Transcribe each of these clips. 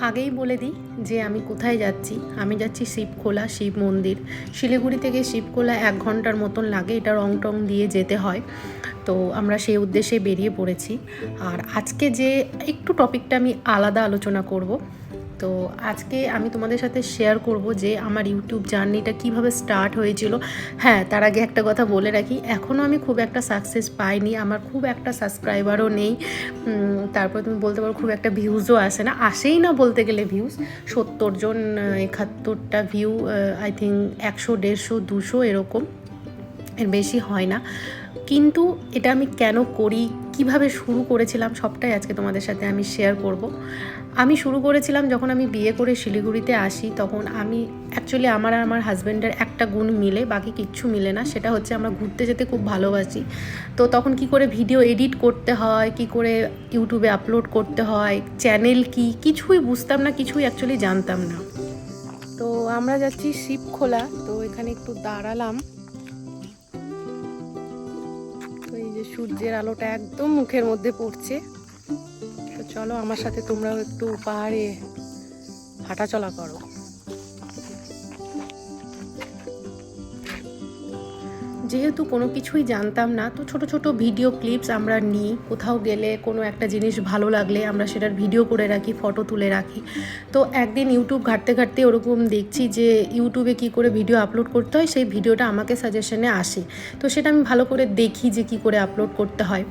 আগেই বলে দিই যে আমি কোথায় যাচ্ছি। আমি যাচ্ছি শিবখোলা শিব মন্দির। শিলিগুড়ি থেকে শিবখোলা 1 ঘন্টার মতন লাগে, এটা রং টং দিয়ে যেতে হয়। তো আমরা সেই উদ্দেশ্যে বেরিয়ে পড়েছি। আর আজকে যে একটু টপিকটা আমি আলাদা আলোচনা করব। তো আজকে আমি তোমাদের সাথে শেয়ার করব যে আমার ইউটিউব জার্নিটা কিভাবে স্টার্ট হয়েছিল। হ্যাঁ, তার আগে একটা কথা বলে রাখি, এখনও আমি খুব একটা সাকসেস পাইনি, আমার খুব একটা সাবস্ক্রাইবারও নেই। তারপর তুমি বলতে পারো খুব একটা ভিউজও আসে না, আসেই না বলতে গেলে। ভিউজ 70 জন, 71টা ভিউ, আই থিঙ্ক 100, 150, 200 এরকম, এর বেশি হয় না। কিন্তু এটা আমি কেন করি, কিভাবে শুরু করেছিলাম, সবটাই আজকে তোমাদের সাথে আমি শেয়ার করব। আমি শুরু করেছিলাম যখন আমি বিয়ে করে শিলিগুড়িতে আসি, তখন আমি অ্যাকচুয়ালি আমার আর আমার হাজব্যান্ডের একটা গুণ মিলে, বাকি কিচ্ছু মিলে না, সেটা হচ্ছে আমরা ঘুরতে যেতে খুব ভালোবাসি। তো তখন কি করে ভিডিও এডিট করতে হয়, কি করে ইউটিউবে আপলোড করতে হয়, চ্যানেল কি, কিছুই বুঝতাম না, কিছুই অ্যাকচুয়ালি জানতাম না। তো আমরা যাচ্ছি শিবখোলা, তো এখানে একটু দাঁড়ালাম। তো এই যে সূর্যের আলোটা একদম মুখের মধ্যে পড়ছে। তো চলো আমার সাথে তোমরাও একটু পাহাড়ে হাঁটাচলা করো। যেহেতু কোনো কিছুই জানতাম না, তো ছোট ছোট ভিডিও ক্লিপস আমরা নিই। কোথাও গেলে কোনো একটা জিনিস ভালো লাগলে আমরা সেটার ভিডিও করে রাখি, ফটো তুলে রাখি। তো একদিন ইউটিউব ঘাঁটতে ঘাঁটতে ওরকম দেখছি যে ইউটিউবে কি করে ভিডিও আপলোড করতে হয়, সেই ভিডিওটা আমাকে সাজেশনে আসে। তো সেটা আমি ভালো করে দেখি যে কি করে আপলোড করতে হয়।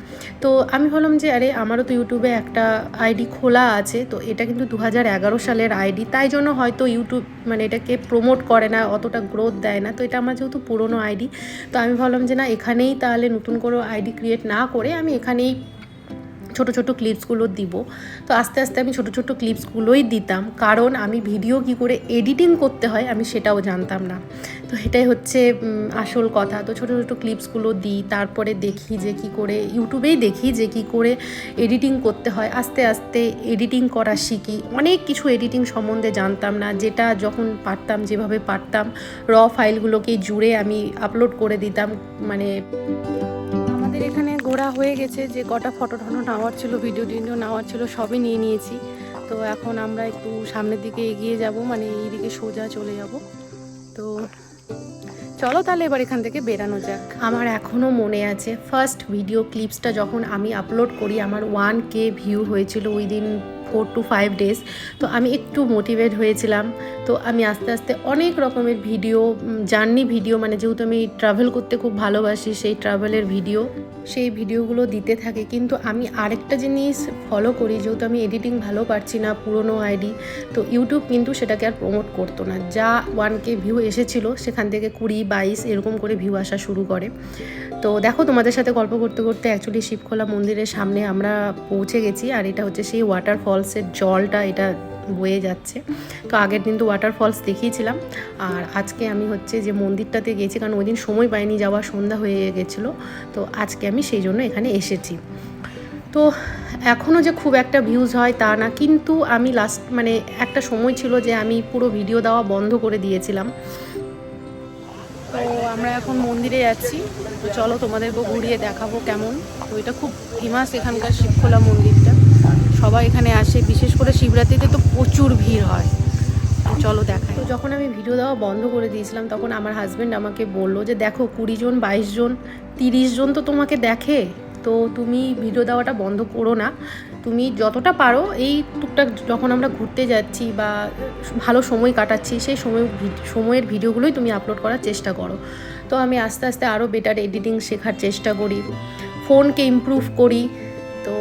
তো আমি ভাবলাম যে আরে আমারও তো ইউটিউবে একটা আইডি খোলা আছে, তো এটা কিন্তু 2011 সালের আইডি, তাই জন্য হয়তো ইউটিউব মানে এটাকে প্রমোট করে না, অতটা গ্রোথ দেয় না। তো এটা আমার যেহেতু পুরনো আইডি, তো আমি ভাবলাম যে না, এখানেই তাহলে নতুন করে আইডি ক্রিয়েট না করে আমি এখানেই ছোটো ছোটো ক্লিপসগুলো দিব। তো আস্তে আস্তে আমি ছোটো ছোটো ক্লিপসগুলোই দিতাম, কারণ আমি ভিডিও কি করে এডিটিং করতে হয় আমি সেটাও জানতাম না। তো এটাই হচ্ছে আসল কথা। তো ছোটো ছোটো ক্লিপসগুলো দিই, তারপরে দেখি যে কি করে, ইউটিউবেই দেখি যে কি করে এডিটিং করতে হয়। আস্তে আস্তে এডিটিং করা শিখি। অনেক কিছু এডিটিং সম্বন্ধে জানতাম না, যেটা যখন পারতাম, যেভাবে পারতাম ফাইলগুলোকে জুড়ে আমি আপলোড করে দিতাম। মানে আমাদের এখানে ঘোরা হয়ে গেছে, যে কটা ফটো টটো নেওয়ার ছিল, ভিডিও টিডিও নেওয়ার ছিল, সবই নিয়ে নিয়েছি। তো এখন আমরা একটু সামনের দিকে এগিয়ে যাব, মানে এইদিকে সোজা চলে যাব। তো চলো তাহলে এবার এখান থেকে বেরানো যাক। আমার এখনও মনে আছে ফার্স্ট ভিডিও ক্লিপসটা যখন আমি আপলোড করি, আমার 1K ভিউ হয়েছিল উইদিন 4 to 5 days। তো আমি একটু মোটিভেট হয়েছিলাম। তো আমি আস্তে আস্তে অনেক রকমের ভিডিও, জার্নি ভিডিও, মানে যেহেতু আমি ট্রাভেল করতে খুব ভালোবাসি, সেই ট্রাভেলের ভিডিও, সেই ভিডিওগুলো দিতে থাকে। কিন্তু আমি আরেকটা জিনিস ফলো করি, যেহেতু আমি এডিটিং ভালো পারছি না, পুরনো আইডি, তো ইউটিউব কিন্তু সেটাকে আর প্রমোট করতো না। যা 1K ভিউ এসেছিলো সেখান থেকে 20, 22 এরকম করে ভিউ আসা শুরু করে। তো দেখো, তোমাদের সাথে গল্প করতে করতে অ্যাকচুয়ালি শিবখোলা মন্দিরের সামনে আমরা পৌঁছে গেছি। আর এটা হচ্ছে সেই ওয়াটারফলসের জলটা, এটা বয়ে যাচ্ছে। তো আগের দিন তো ওয়াটারফলস দেখিয়েছিলাম, আর আজকে আমি হচ্ছে যে মন্দিরটাতে গেছি, কারণ ওই দিন সময় পাইনি যাওয়া, সন্ধ্যা হয়ে গেছিলো। তো আজকে আমি সেই জন্য এখানে এসেছি। তো এখনও যে খুব একটা ভিউজ হয় তা না, কিন্তু আমি মানে একটা সময় ছিল যে আমি পুরো ভিডিও দেওয়া বন্ধ করে দিয়েছিলাম। তো আমরা এখন মন্দিরে যাচ্ছি। তো চলো তোমাদেরকেও ঘুরিয়ে দেখাবো কেমন। তো এটা খুব ফেমাস এখানকার শিবখোলা মন্দিরটা, সবাই এখানে আসে, বিশেষ করে শিবরাত্রিতে তো প্রচুর ভিড় হয়। চলো দেখাই। তো যখন আমি ভিডিও দেওয়া বন্ধ করে দিয়েছিলাম, তখন আমার হাজব্যান্ড আমাকে বললো যে দেখো 20 জন, 22 জন, 30 জন তো তোমাকে দেখে, তো তুমি ভিডিও দেওয়াটা বন্ধ করো না। তুমি যতটা পারো এই টুকটাক যখন আমরা ঘুরতে যাচ্ছি বা ভালো সময় কাটাচ্ছি, সেই সময়ের ভিডিওগুলোই তুমি আপলোড করার চেষ্টা করো। তো আমি আস্তে আস্তে আরও বেটার এডিটিং শেখার চেষ্টা করি, ফোনকে ইমপ্রুভ করি। তো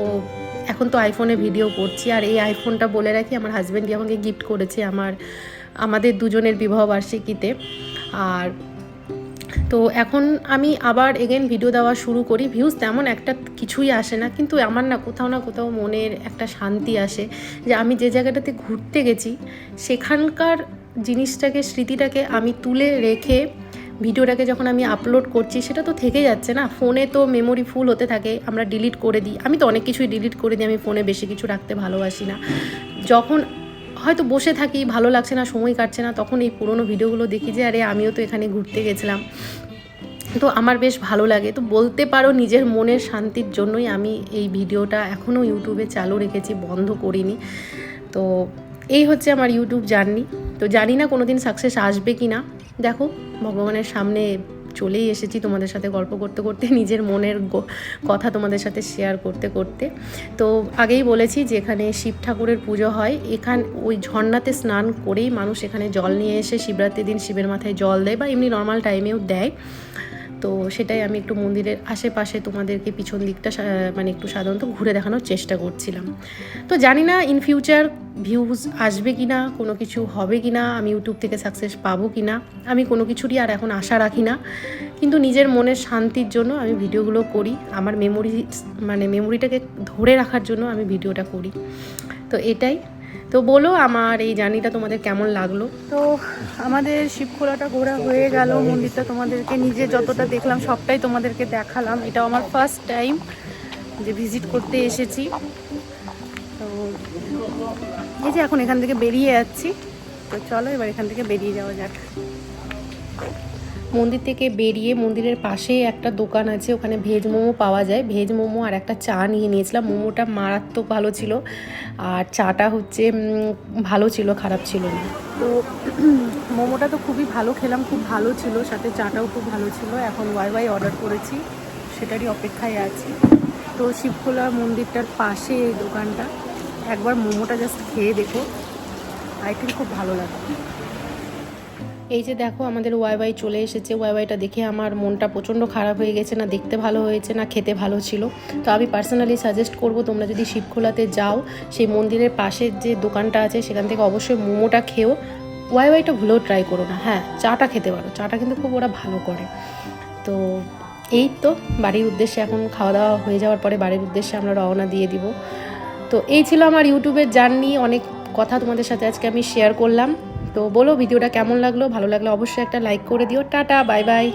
এখন তো আইফোনে ভিডিও করছি। আর এই আইফোনটা বলে রাখি, আমার হাজব্যান্ডই আমাকে গিফট করেছে আমাদের দুজনের বিবাহবার্ষিকীতে। আর তো এখন আমি আবার এগেন ভিডিও দেওয়া শুরু করি। ভিউজ তেমন একটা কিছুই আসে না, কিন্তু আমার না কোথাও মনের একটা শান্তি আসে যে আমি যে জায়গাটাতে ঘুরতে গেছি সেখানকার জিনিসটাকে, স্মৃতিটাকে আমি তুলে রেখে ভিডিওটাকে যখন আমি আপলোড করছি, সেটা তো থেকে যাচ্ছে না। ফোনে তো মেমোরি ফুল হতে থাকে, আমরা ডিলিট করে দিই। আমি তো অনেক কিছুই ডিলিট করে দিই, আমি ফোনে বেশি কিছু রাখতে ভালোবাসি না। যখন হয়তো বসে থাকি, ভালো লাগছে না, সময় কাটছে না, তখন এই পুরোনো ভিডিওগুলো দেখি যে আরে আমিও তো এখানে ঘুরতে গেছিলাম। তো আমার বেশ ভালো লাগে। তো বলতে পারো নিজের মনের শান্তির জন্যই আমি এই ভিডিওটা এখনও ইউটিউবে চালু রেখেছি, বন্ধ করিনি। তো এই হচ্ছে আমার ইউটিউব জার্নি। তো জানি না কোনো দিন সাকসেস আসবে কি না, দেখো ভগবানের সামনে চলেই এসেছি তোমাদের সাথে গল্প করতে করতে, নিজের মনের কথা তোমাদের সাথে শেয়ার করতে করতে। তো আগেই বলেছি যে এখানে শিব ঠাকুরের পুজো হয়, ওই ঝর্ণাতে স্নান করেই মানুষ এখানে জল নিয়ে এসে শিবরাত্রির দিন শিবের মাথায় জল দেয়, বা এমনি নর্মাল টাইমেও দেয়। তো সেটাই আমি একটু মন্দিরের আশেপাশে তোমাদেরকে পিছন দিকটা মানে একটু সাধারণত ঘুরে দেখানোর চেষ্টা করছিলাম। তো জানি না ইন ফিউচার ভিউজ আসবে কি না, কোনো কিছু হবে কি না, আমি ইউটিউব থেকে সাকসেস পাবো কি না, আমি কোনো কিছুরই আর এখন আশা রাখি না। কিন্তু নিজের মনের শান্তির জন্য আমি ভিডিওগুলো করি, আমার মেমোরিটাকে ধরে রাখার জন্য আমি ভিডিওটা করি। তো এটাই। তো বলো আমার এই জার্নিটা তোমাদের কেমন লাগলো। তো আমাদের শিবখোলাটা ঘোরা হয়ে গেল, মন্দিরটা তোমাদেরকে নিজে যতটা দেখলাম সবটাই তোমাদেরকে দেখালাম। এটাও আমার ফার্স্ট টাইম যে ভিজিট করতে এসেছি। তো এই যে এখন এখান থেকে বেরিয়ে যাচ্ছি, তো চলো এবার এখান থেকে বেরিয়ে যাওয়া যাক। মন্দির থেকে বেরিয়ে মন্দিরের পাশে একটা দোকান আছে, ওখানে ভেজ মোমো পাওয়া যায়, ভেজ মোমো আর একটা চা নিয়ে নিয়েছিলাম। মোমোটা মারাত্মক ভালো ছিল, আর চাটা হচ্ছে ভালো ছিল, খারাপ ছিল না। তো মোমোটা তো খুবই ভালো খেলাম, খুব ভালো ছিল, সাথে চাটাও খুব ভালো ছিল। এখন ওয়াই অর্ডার করেছি, সেটারই অপেক্ষায় আছি। তো শিবখোলা মন্দিরটার পাশে এই দোকানটা, একবার মোমোটা জাস্ট খেয়ে দেখো, আই থিঙ্ক খুব ভালো লাগবে। এই যে দেখো আমাদের ওয়াই চলে এসেছে। ওয়াইটা দেখে আমার মনটা প্রচণ্ড খারাপ হয়ে গেছে, না দেখতে ভালো হয়েছে না খেতে ভালো ছিল। তো আমি পার্সোনালি সাজেস্ট করব, তোমরা যদি শিবখোলাতে যাও সেই মন্দিরের পাশের যে দোকানটা আছে সেখান থেকে অবশ্যই মোমোটা খেও, ওয়াইটা ভুলেও ট্রাই করো না। হ্যাঁ, চাটা খেতে পারো, চাটা কিন্তু খুব ওরা ভালো করে। তো এই তো বাড়ির উদ্দেশ্যে এখন খাওয়া দাওয়া হয়ে যাওয়ার পরে বাড়ির উদ্দেশ্যে আমরা রওনা দিয়ে দিব। তো এই ছিল আমার ইউটিউবের জার্নি, অনেক কথা তোমাদের সাথে আজকে আমি শেয়ার করলাম। তো বলো ভিডিওটা কেমন লাগলো, ভালো লাগলে অবশ্যই একটা লাইক করে দিও। Tata, bye bye.